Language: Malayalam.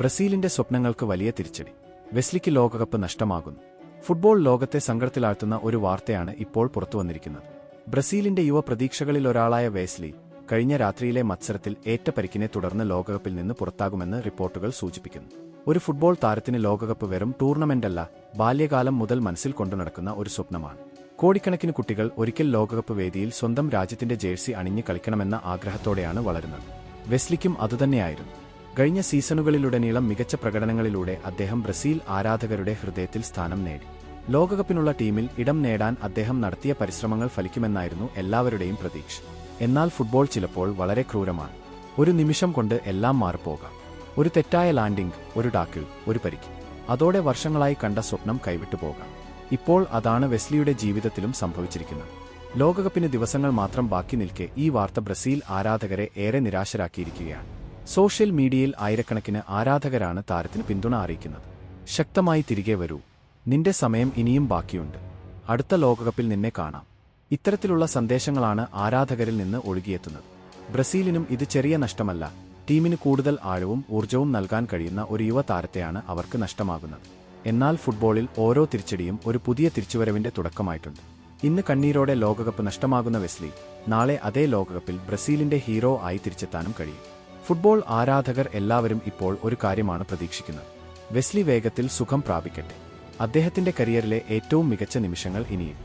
ബ്രസീലിന്റെ സ്വപ്നങ്ങൾക്ക് വലിയ തിരിച്ചടി. വെസ്ലിക്ക് ലോകകപ്പ് നഷ്ടമാകുന്നു. ഫുട്ബോൾ ലോകത്തെ സങ്കടത്തിലാഴ്ത്തുന്ന ഒരു വാർത്തയാണ് ഇപ്പോൾ പുറത്തുവന്നിരിക്കുന്നത്. ബ്രസീലിന്റെ യുവ പ്രതീക്ഷകളിലൊരാളായ വെസ്ലി കഴിഞ്ഞ രാത്രിയിലെ മത്സരത്തിൽ ഏറ്റ പരിക്കിനെ തുടർന്ന് ലോകകപ്പിൽ നിന്ന് പുറത്താകുമെന്ന് റിപ്പോർട്ടുകൾ സൂചിപ്പിക്കുന്നു. ഒരു ഫുട്ബോൾ താരത്തിന് ലോകകപ്പ് വെറും ടൂർണമെന്റല്ല, ബാല്യകാലം മുതൽ മനസ്സിൽ കൊണ്ടുനടക്കുന്ന ഒരു സ്വപ്നമാണ്. കോടിക്കണക്കിന് കുട്ടികൾ ഒരിക്കൽ ലോകകപ്പ് വേദിയിൽ സ്വന്തം രാജ്യത്തിന്റെ ജേഴ്സി അണിഞ്ഞ് കളിക്കണമെന്ന ആഗ്രഹത്തോടെയാണ് വളരുന്നത്. വെസ്ലിക്കും അതുതന്നെയായിരുന്നു. കഴിഞ്ഞ സീസണുകളിലുടനീളം മികച്ച പ്രകടനങ്ങളിലൂടെ അദ്ദേഹം ബ്രസീൽ ആരാധകരുടെ ഹൃദയത്തിൽ സ്ഥാനം നേടി. ലോകകപ്പിനുള്ള ടീമിൽ ഇടം നേടാൻ അദ്ദേഹം നടത്തിയ പരിശ്രമങ്ങൾ ഫലിക്കുമെന്നായിരുന്നു എല്ലാവരുടെയും പ്രതീക്ഷ. എന്നാൽ ഫുട്ബോൾ ചിലപ്പോൾ വളരെ ക്രൂരമാണ്. ഒരു നിമിഷം കൊണ്ട് എല്ലാം മാറിപ്പോകാം. ഒരു തെറ്റായ ലാൻഡിംഗ്, ഒരു ടാക്കിൾ, ഒരു പരിക്ക്, അതോടെ വർഷങ്ങളായി കണ്ട സ്വപ്നം കൈവിട്ടു പോകാം. ഇപ്പോൾ അതാണ് വെസ്ലിയുടെ ജീവിതത്തിലും സംഭവിച്ചിരിക്കുന്നത്. ലോകകപ്പിന് ദിവസങ്ങൾ മാത്രം ബാക്കി നിൽക്കെ ഈ വാർത്ത ബ്രസീൽ ആരാധകരെ ഏറെ നിരാശരാക്കിയിരിക്കുകയാണ്. സോഷ്യൽ മീഡിയയിൽ ആയിരക്കണക്കിന് ആരാധകരാണ് താരത്തിന് പിന്തുണ അറിയിക്കുന്നത്. ശക്തമായി തിരികെ വരൂ, നിന്റെ സമയം ഇനിയും ബാക്കിയുണ്ട്, അടുത്ത ലോകകപ്പിൽ നിന്നെ കാണാം. ഇത്തരത്തിലുള്ള സന്ദേശങ്ങളാണ് ആരാധകരിൽ നിന്ന് ഒഴുകിയെത്തുന്നത്. ബ്രസീലിനും ഇത് ചെറിയ നഷ്ടമല്ല. ടീമിന് കൂടുതൽ ആഴവും ഊർജ്ജവും നൽകാൻ കഴിയുന്ന ഒരു യുവ താരത്തെയാണ് അവർക്ക് നഷ്ടമാകുന്നത്. എന്നാൽ ഫുട്ബോളിൽ ഓരോ തിരിച്ചടിയും ഒരു പുതിയ തിരിച്ചുവരവിന്റെ തുടക്കമായിട്ടുണ്ട്. ഇന്ന് കണ്ണീരോടെ ലോകകപ്പ് നഷ്ടമാകുന്ന വെസ്ലി നാളെ അതേ ലോകകപ്പിൽ ബ്രസീലിന്റെ ഹീറോ ആയി തിരിച്ചെത്താനും കഴിയും. ഫുട്ബോൾ ആരാധകർ എല്ലാവരും ഇപ്പോൾ ഒരു കാര്യമാണ് പ്രതീക്ഷിക്കുന്നത്: വെസ്ലി വേഗത്തിൽ സുഖം പ്രാപിക്കട്ടെ. അദ്ദേഹത്തിന്റെ കരിയറിലെ ഏറ്റവും മികച്ച നിമിഷങ്ങൾ ഇനിയും